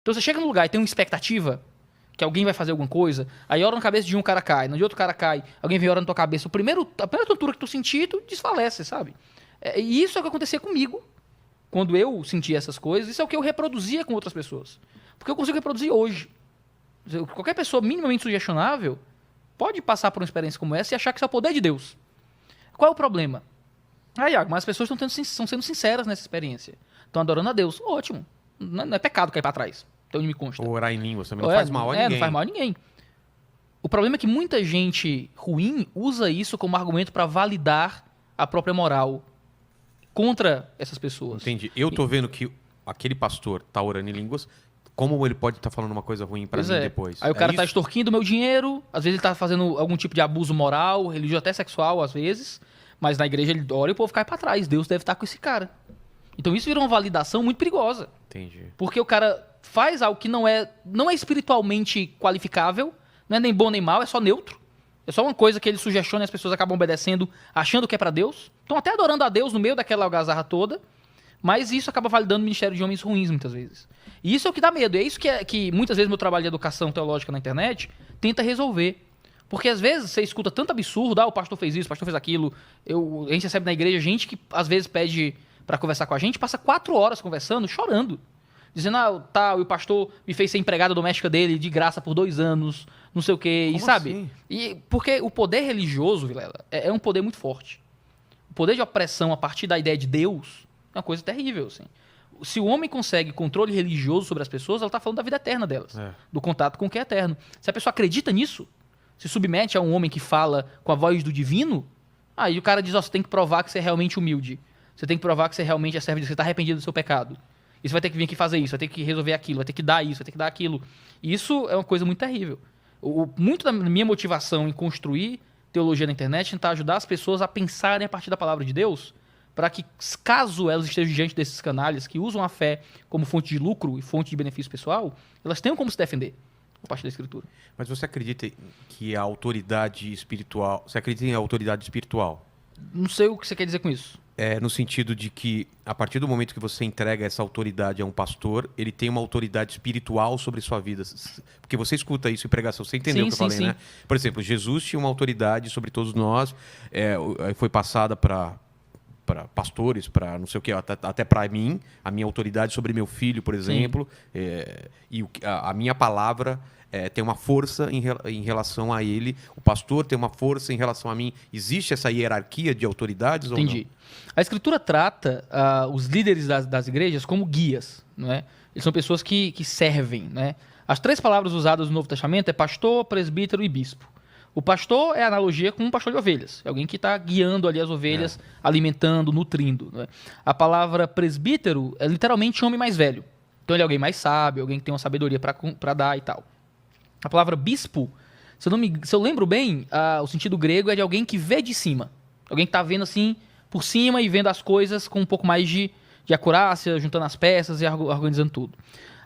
Então você chega num lugar e tem uma expectativa que alguém vai fazer alguma coisa, aí ora na cabeça de um cara cai, no de outro cara cai, alguém vem ora na tua cabeça. A primeira tortura que tu sentir, tu desfalece, sabe? E isso é o que acontecia comigo quando eu sentia essas coisas. Isso é o que eu reproduzia com outras pessoas. Porque eu consigo reproduzir hoje. Qualquer pessoa minimamente sugestionável pode passar por uma experiência como essa e achar que isso é o poder de Deus. Qual é o problema? Iago, mas as pessoas estão sendo sinceras nessa experiência. Estão adorando a Deus. Ótimo. Não é pecado cair pra trás. Então me consta. Ou orar em línguas também não faz mal a ninguém. Não faz mal a ninguém. O problema é que muita gente ruim usa isso como argumento para validar a própria moral contra essas pessoas. Entendi. Eu tô vendo que aquele pastor tá orando em línguas, como ele pode estar falando uma coisa ruim pra mim depois? Aí o cara tá extorquindo meu dinheiro, às vezes ele tá fazendo algum tipo de abuso moral, religioso, até sexual, às vezes, mas na igreja ele ora e o povo cai pra trás. Deus deve estar com esse cara. Então isso vira uma validação muito perigosa. Entendi. Porque o cara faz algo que não é espiritualmente qualificável, não é nem bom nem mal, é só neutro. É só uma coisa que ele sugestiona e as pessoas acabam obedecendo, achando que é pra Deus. Estão até adorando a Deus no meio daquela algazarra toda, mas isso acaba validando o ministério de homens ruins, muitas vezes. E isso é o que dá medo. E é isso que muitas vezes meu trabalho de educação teológica na internet tenta resolver. Porque às vezes você escuta tanto absurdo, o pastor fez isso, o pastor fez aquilo. A gente recebe na igreja gente que às vezes pede pra conversar com a gente, passa 4 horas conversando, chorando. Dizendo, o pastor me fez ser empregada doméstica dele de graça por 2 anos, não sei o quê, Como e sabe? assim? E porque o poder religioso, Vilela, é um poder muito forte. O poder de opressão a partir da ideia de Deus é uma coisa terrível, assim. Se o homem consegue controle religioso sobre as pessoas, ela está falando da vida eterna delas, do contato com o que é eterno. Se a pessoa acredita nisso, se submete a um homem que fala com a voz do divino, aí o cara diz, você tem que provar que você é realmente humilde. Você tem que provar que você realmente é servo de Deus, que você está arrependido do seu pecado. E você vai ter que vir aqui fazer isso, vai ter que resolver aquilo, vai ter que dar isso, vai ter que dar aquilo. E isso é uma coisa muito terrível. Muito da minha motivação em construir teologia na internet é tentar ajudar as pessoas a pensarem a partir da palavra de Deus, para que, caso elas estejam diante desses canalhas que usam a fé como fonte de lucro e fonte de benefício pessoal, elas tenham como se defender a partir da Escritura. Mas você acredita que a autoridade espiritual... Você acredita em autoridade espiritual? Não sei o que você quer dizer com isso. No sentido de que, a partir do momento que você entrega essa autoridade a um pastor, ele tem uma autoridade espiritual sobre sua vida. Porque você escuta isso em pregação, você entendeu o que eu falei, né? Por exemplo, Jesus tinha uma autoridade sobre todos nós, foi passada para pastores, para não sei o que, até para mim, a minha autoridade sobre meu filho, por exemplo, e a minha palavra tem uma força em relação a ele, o pastor tem uma força em relação a mim. Existe essa hierarquia de autoridades? Entendi. Ou não? A Escritura trata os líderes das igrejas como guias, não é? Eles são pessoas que servem, né? As 3 palavras usadas no Novo Testamento é pastor, presbítero e bispo. O pastor é a analogia com um pastor de ovelhas. É alguém que está guiando ali as ovelhas, alimentando, nutrindo. Né? A palavra presbítero é literalmente um homem mais velho. Então ele é alguém mais sábio, alguém que tem uma sabedoria para dar e tal. A palavra bispo, se eu lembro bem, o sentido grego é de alguém que vê de cima. Alguém que está vendo assim por cima e vendo as coisas com um pouco mais de acurácia, juntando as peças e organizando tudo.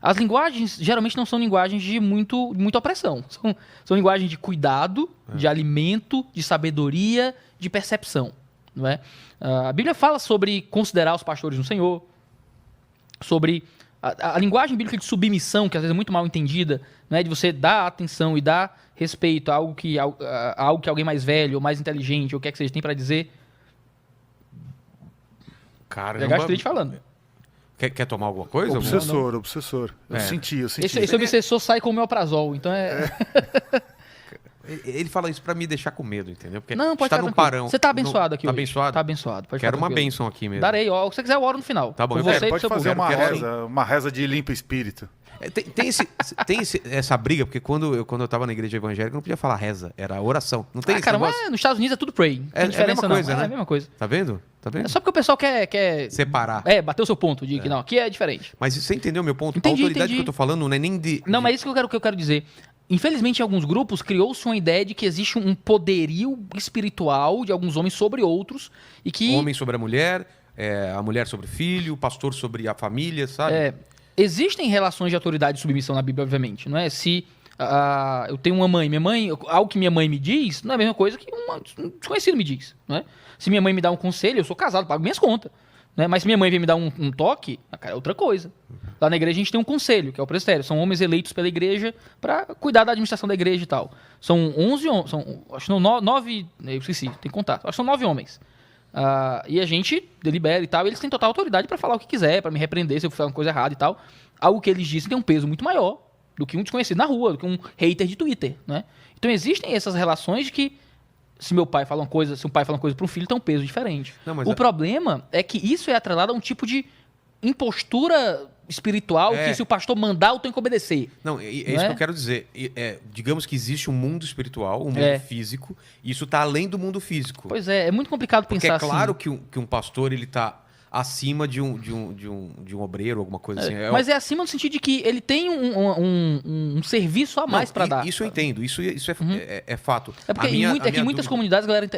As linguagens geralmente não são linguagens de muita opressão. São linguagens de cuidado, de alimento, de sabedoria, de percepção. Não é? A Bíblia fala sobre considerar os pastores no Senhor, sobre a linguagem bíblica de submissão, que às vezes é muito mal entendida, né, de você dar atenção e dar respeito a algo que alguém mais velho ou mais inteligente ou o que é que seja tem para dizer. Caramba. Já gastei te falando. Quer tomar alguma coisa? Obsessor. Eu senti. Esse obsessor sai com o omeprazol, então Ele fala isso pra me deixar com medo, entendeu? Porque não, pode tá ficar num parão. Você tá abençoado aqui Tá hoje. abençoado? Tá abençoado. Pode Quero ficar uma tranquilo. bênção aqui mesmo. Darei, ó. Se você quiser, eu oro no final. Tá bom, Por eu você quero. e Pode pro seu fazer público. uma reza de limpa espírito. Tem essa briga, porque quando eu tava na igreja evangélica, eu não podia falar reza, era oração. Não tem esse cara, negócio? mas nos Estados Unidos é tudo pray. Não tem diferença, a mesma coisa, não. né? É a mesma coisa. Tá vendo? Tá vendo? É só porque o pessoal quer Separar. bater o seu ponto de que não, aqui é diferente. Mas você entendeu meu ponto? Entendi, a autoridade entendi. que eu tô falando não é nem de... Não, mas isso que eu quero dizer. Infelizmente, em alguns grupos, criou-se uma ideia de que existe um poderio espiritual de alguns homens sobre outros e que... O homem sobre a mulher sobre o filho, o pastor sobre a família, sabe? Existem relações de autoridade e submissão na Bíblia, obviamente, não é? Se eu tenho uma mãe, algo que minha mãe me diz, não é a mesma coisa que um desconhecido me diz, não é? Se minha mãe me dá um conselho, eu sou casado, pago minhas contas. Né? Mas se minha mãe vem me dar um toque, cara, é outra coisa. Lá na igreja a gente tem um conselho, que é o presbitério. São homens eleitos pela igreja para cuidar da administração da igreja e tal. São 11 homens, acho que não, 9, eu esqueci, tem que contar. Acho que são 9 homens. E a gente delibera e tal, e eles têm total autoridade para falar o que quiser, para me repreender se eu fizer uma coisa errada e tal. Algo que eles dizem tem um peso muito maior do que um desconhecido na rua, do que um hater de Twitter, né? Então existem essas relações de que se um pai fala uma coisa para um filho, tem um peso diferente. Não, mas o problema é que isso é atrelado a um tipo de impostura espiritual que se o pastor mandar, eu tenho que obedecer. Não, é isso que eu quero dizer. Digamos que existe um mundo espiritual, um mundo físico, e isso está além do mundo físico. Pois é muito complicado pensar assim. Porque é claro que um pastor ele está acima de um obreiro, alguma coisa assim. Mas é acima no sentido de que ele tem um serviço a mais para dar. Isso eu entendo, isso é fato. É porque em muitas comunidades, galera,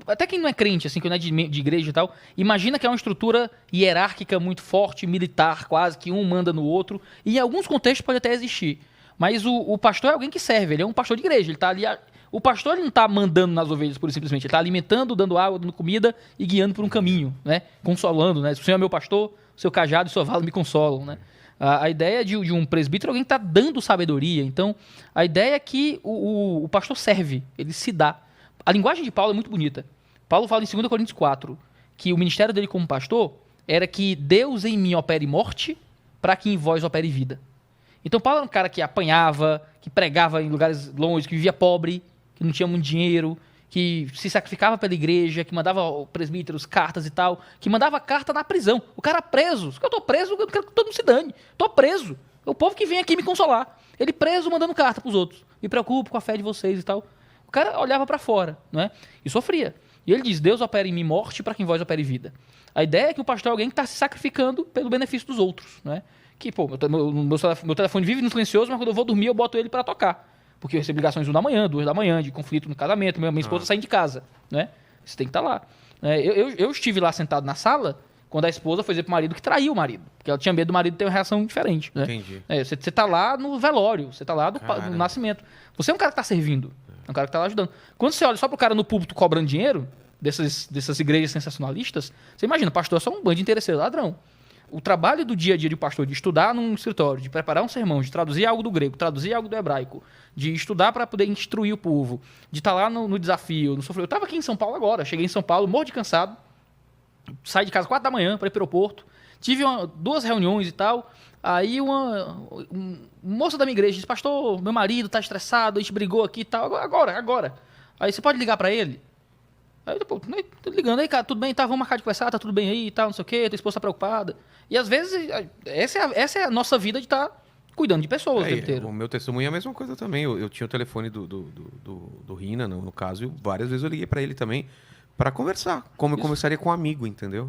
até quem não é crente, assim, que não é de igreja e tal, imagina que é uma estrutura hierárquica muito forte, militar quase, que um manda no outro, e em alguns contextos pode até existir. Mas o pastor é alguém que serve, ele é um pastor de igreja, ele tá ali... O pastor ele não está mandando nas ovelhas, pura e simplesmente. Ele está alimentando, dando água, dando comida e guiando por um caminho, né? Consolando, né? Se o Senhor é meu pastor, o seu cajado e sua vara me consolam, né? A ideia de um presbítero é alguém que está dando sabedoria. Então, a ideia é que o pastor serve, ele se dá. A linguagem de Paulo é muito bonita. Paulo fala em 2 Coríntios 4 que o ministério dele como pastor era que Deus em mim opere morte para que em vós opere vida. Então, Paulo era um cara que apanhava, que pregava em lugares longe, que vivia pobre, que não tinha muito dinheiro, que se sacrificava pela igreja, que mandava presbíteros cartas e tal, que mandava carta na prisão. O cara preso. Se eu tô preso, eu quero que todo mundo se dane. Tô preso. É o povo que vem aqui me consolar. Ele preso mandando carta pros outros. Me preocupo com a fé de vocês e tal. O cara olhava para fora, né? E sofria. E ele diz, Deus opera em mim morte para que em vós opere vida. A ideia é que o pastor é alguém que está se sacrificando pelo benefício dos outros, né? Que, pô, meu telefone vive no silencioso, mas quando eu vou dormir eu boto ele para tocar. Porque eu recebo ligações 1 da manhã, 2 da manhã, de conflito no casamento, minha esposa saindo de casa, né? Você tem que estar lá. Eu estive lá sentado na sala quando a esposa foi dizer pro marido que traiu o marido. Porque ela tinha medo do marido ter uma reação diferente, né? Entendi. Você tá lá no velório, você tá lá no nascimento. Você é um cara que tá servindo, é um cara que tá lá ajudando. Quando você olha só pro cara no púlpito cobrando dinheiro, dessas igrejas sensacionalistas, você imagina, pastor é só um bando de interesseiro ladrão. O trabalho do dia a dia de pastor, de estudar num escritório, de preparar um sermão, de traduzir algo do grego, traduzir algo do hebraico, de estudar para poder instruir o povo, de estar lá no desafio, no sofrimento. Eu estava aqui em São Paulo agora, cheguei em São Paulo, morro de cansado, saí de casa 4 da manhã para ir para o aeroporto, tive 2 reuniões e tal, aí uma moça da minha igreja disse, pastor, meu marido está estressado, a gente brigou aqui e tal, agora. Aí você pode ligar para ele? Aí, pô, tô ligando aí, cara, tudo bem, tá, vamos marcar de conversar, tá tudo bem aí e tal, não sei o quê, tua esposa tá preocupada. E às vezes, essa é a nossa vida de estar cuidando de pessoas o tempo inteiro. O meu testemunho é a mesma coisa também. Eu tinha o telefone do Rina, no caso, e várias vezes eu liguei pra ele também pra conversar, como eu conversaria com um amigo, entendeu?